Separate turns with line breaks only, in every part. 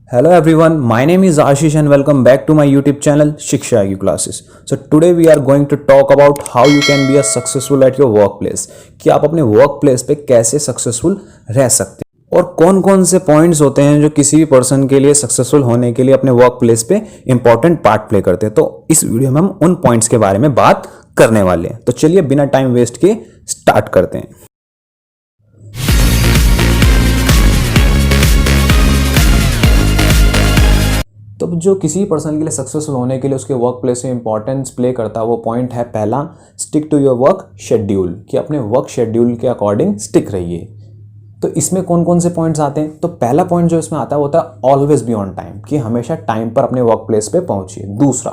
Hello everyone, my name is Ashish and welcome back to my YouTube channel Shiksha IQ Classes. So today we are going to talk about how you can be a successful at your workplace. कि आप अपने workplace पे कैसे successful रह सकते हैं और कौन कौन से पॉइंट्स होते हैं जो किसी भी पर्सन के लिए सक्सेसफुल होने के लिए अपने वर्क प्लेस पे इंपॉर्टेंट पार्ट प्ले करते हैं। तो इस वीडियो में हम उन पॉइंट्स के बारे में बात करने वाले हैं। तो चलिए बिना टाइम वेस्ट किए स्टार्ट करते हैं। तो जो किसी पर्सन के लिए सक्सेसफुल होने के लिए उसके वर्क प्लेस में इंपॉर्टेंस प्ले करता है वो पॉइंट है पहला, stick to your work schedule, कि अपने वर्क शेड्यूल के अकॉर्डिंग स्टिक रहिए। तो इसमें कौन कौन से पॉइंट्स आते हैं? तो पहला पॉइंट जो इसमें आता है वो होता है ऑलवेज बी ऑन टाइम, कि हमेशा टाइम पर अपने वर्क प्लेस पे पहुंचिए। दूसरा,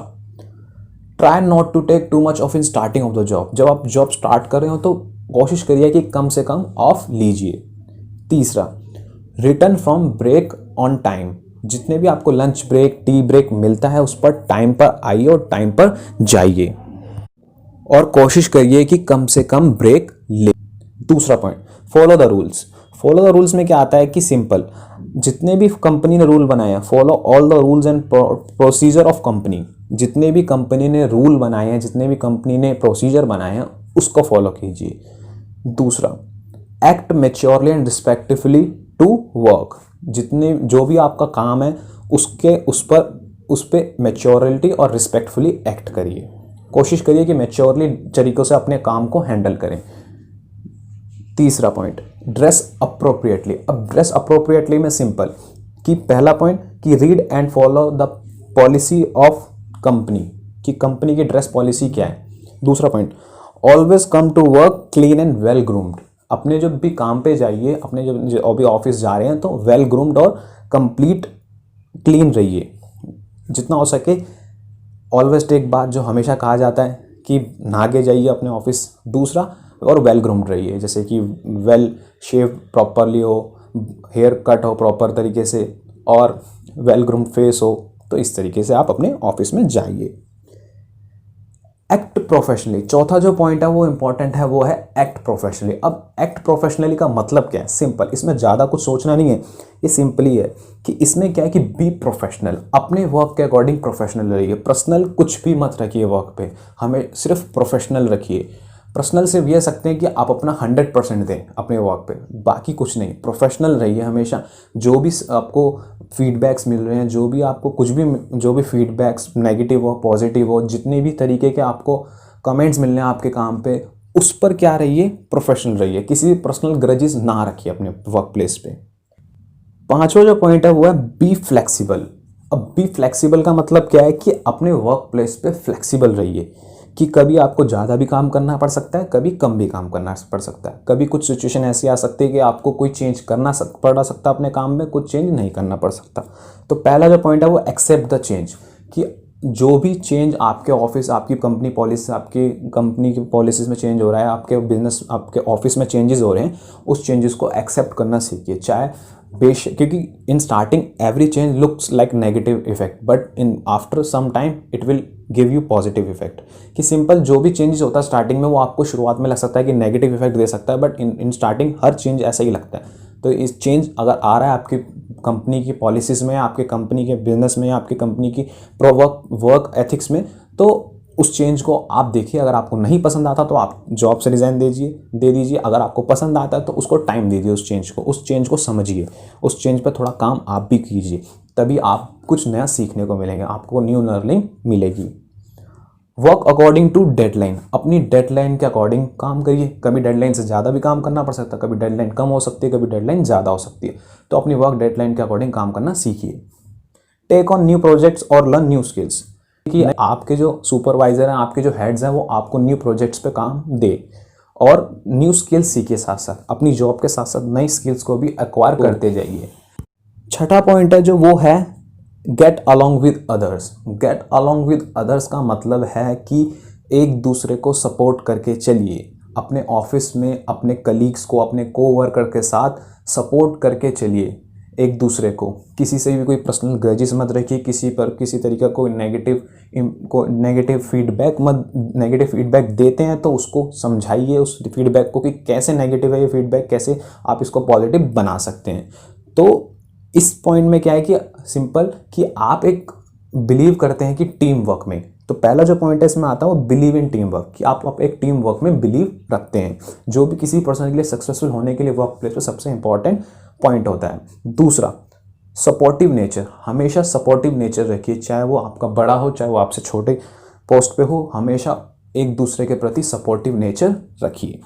try not to take too much off in starting off the job, जब आप जॉब स्टार्ट कर रहे हो तो कोशिश करिए कि कम से कम ऑफ लीजिए। तीसरा, return from break on time, जितने भी आपको लंच ब्रेक, टी ब्रेक मिलता है उस पर टाइम पर आइए और टाइम पर जाइए और कोशिश करिए कि कम से कम ब्रेक ले। दूसरा point, follow the rules. Follow the rules में क्या आता है कि सिंपल, जितने भी कंपनी ने रूल बनाए हैं, follow all the rules and procedure of company. जितने भी कंपनी ने रूल बनाए हैं, जितने भी कंपनी ने प्रोसीजर बनाए हैं उसको फॉलो कीजिए। दूसरा, act maturely and respectfully to work, जितने जो भी आपका काम है उस पर मैच्योरिटी और रिस्पेक्टफुली एक्ट करिए। कोशिश करिए कि मैच्योरली तरीक़ों से अपने काम को हैंडल करें। तीसरा पॉइंट, ड्रेस अप्रोप्रिएटली। अब ड्रेस अप्रोप्रिएटली में सिंपल कि पहला पॉइंट कि read and follow the policy of company, कि कंपनी की ड्रेस पॉलिसी क्या है। दूसरा point, always come to work clean and well groomed. अपने जब भी काम पे जाइए, अपने जब अभी ऑफिस जा रहे हैं तो वेल ग्रूम्ड और कंप्लीट क्लीन रहिए जितना हो सके। ऑलवेज टेक बात जो हमेशा कहा जाता है कि नहा के जाइए अपने ऑफिस। दूसरा, और वेल ग्रूम्ड रहिए, जैसे कि वेल शेव प्रॉपरली हो, हेयर कट हो प्रॉपर तरीके से और वेल ग्रूम्ड फेस हो। तो इस तरीके से आप अपने ऑफिस में जाइए। एक्ट प्रोफेशनली, चौथा जो पॉइंट है वो इंपॉर्टेंट है, वो है एक्ट प्रोफेशनली। अब एक्ट प्रोफेशनली का मतलब क्या है? सिंपल, इसमें ज़्यादा कुछ सोचना नहीं है, ये सिंपली है कि इसमें क्या है कि बी प्रोफेशनल, अपने वर्क के अकॉर्डिंग प्रोफेशनल रहिए। पर्सनल कुछ भी मत रखिए वर्क पे, हमें सिर्फ प्रोफेशनल रखिए। पर्सनल सिर्फ ये सकते हैं कि आप अपना 100% दें अपने वर्क पे, बाकी कुछ नहीं। प्रोफेशनल रहिए हमेशा। जो भी आपको फीडबैक्स मिल रहे हैं, जो भी फीडबैक्स नेगेटिव हो पॉजिटिव हो, जितने भी तरीके के आपको कमेंट्स मिल रहे हैं आपके काम पे, उस पर क्या रहिए, प्रोफेशनल रहिए। किसी भी पर्सनल ग्रजेस ना रखिए अपने वर्क प्लेस पे। पांचवा जो पॉइंट है वो है बी फ्लेक्सिबल। अब बी फ्लेक्सिबल का मतलब क्या है कि अपने वर्क प्लेस पे फ्लेक्सिबल रहिए, कि कभी आपको ज़्यादा भी काम करना पड़ सकता है, कभी कम भी काम करना पड़ सकता है। कभी कुछ सिचुएशन ऐसी आ सकती है कि आपको कोई चेंज पड़ सकता है अपने काम में, कुछ चेंज नहीं करना पड़ सकता। तो पहला जो पॉइंट है वो एक्सेप्ट द चेंज, कि जो भी चेंज आपके ऑफिस, आपकी कंपनी पॉलिसी, आपकी कंपनी की पॉलिसीज़ में चेंज हो रहा है, आपके बिजनेस, आपके ऑफिस में चेंजेस हो रहे हैं, उस चेंजेस को एक्सेप्ट करना सीखिए। चाहे क्योंकि in starting every change looks like negative effect, but in after some time it will give you positive effect. कि सिंपल जो भी चेंजेस होता है स्टार्टिंग में वो आपको शुरुआत में लग सकता है कि नेगेटिव इफेक्ट दे सकता है, but in starting her change ऐसा ही लगता है। तो इस चेंज अगर आ रहा है आपकी कंपनी की पॉलिसीज़ में, आपके कंपनी के बिजनेस में, आपकी कंपनी की वर्क एथिक्स में, तो उस चेंज को आप देखिए। अगर आपको नहीं पसंद आता तो आप जॉब से रिज़ाइन दे दीजिए। अगर आपको पसंद आता है तो उसको टाइम दीजिए, उस चेंज को समझिए, उस चेंज पर थोड़ा काम आप भी कीजिए, तभी आप कुछ नया सीखने को मिलेंगे, आपको न्यू लर्निंग मिलेगी। वर्क अकॉर्डिंग टू डेडलाइन, अपनी डेडलाइन के अकॉर्डिंग काम करिए। कभी डेडलाइन से ज़्यादा भी काम करना पड़ सकता है, कभी डेडलाइन कम हो सकती है, कभी डेडलाइन ज़्यादा हो सकती है। तो अपनी वर्क डेडलाइन के अकॉर्डिंग काम करना सीखिए। टेक ऑन न्यू प्रोजेक्ट्स और लर्न न्यू स्किल्स, कि आपके जो सुपरवाइजर हैं, आपके जो हेड्स हैं, वो आपको न्यू प्रोजेक्ट्स पे काम दे और न्यू स्किल्स सीखिए। साथ साथ अपनी जॉब के साथ साथ नई स्किल्स को भी एक्वायर करते जाइए। छठा पॉइंट है जो वो है get along with others. Get along with others का मतलब है कि एक दूसरे को सपोर्ट करके चलिए। अपने ऑफिस में अपने कलीग्स को, अपने कोवर्कर के साथ सपोर्ट करके चलिए एक दूसरे को। किसी से भी कोई पर्सनल ग्रजेस मत रखिए, किसी तरीका कोई नेगेटिव फीडबैक देते हैं तो उसको समझाइए उस फीडबैक को कि कैसे नेगेटिव है ये फीडबैक, कैसे आप इसको पॉजिटिव बना सकते हैं। तो इस पॉइंट में क्या है कि सिंपल कि आप एक बिलीव करते हैं कि टीम वर्क में, तो पहला जो पॉइंट है इसमें आता है वो बिलीव इन टीम वर्क, कि आप एक टीम वर्क में बिलीव रखते हैं, जो भी किसी पर्सन के लिए सक्सेसफुल होने के लिए वर्क प्लेस पर सबसे इंपॉर्टेंट पॉइंट होता है। दूसरा, सपोर्टिव नेचर, हमेशा सपोर्टिव नेचर रखिए, चाहे वो आपका बड़ा हो चाहे वो आपसे छोटे पोस्ट पे हो, हमेशा एक दूसरे के प्रति सपोर्टिव नेचर रखिए।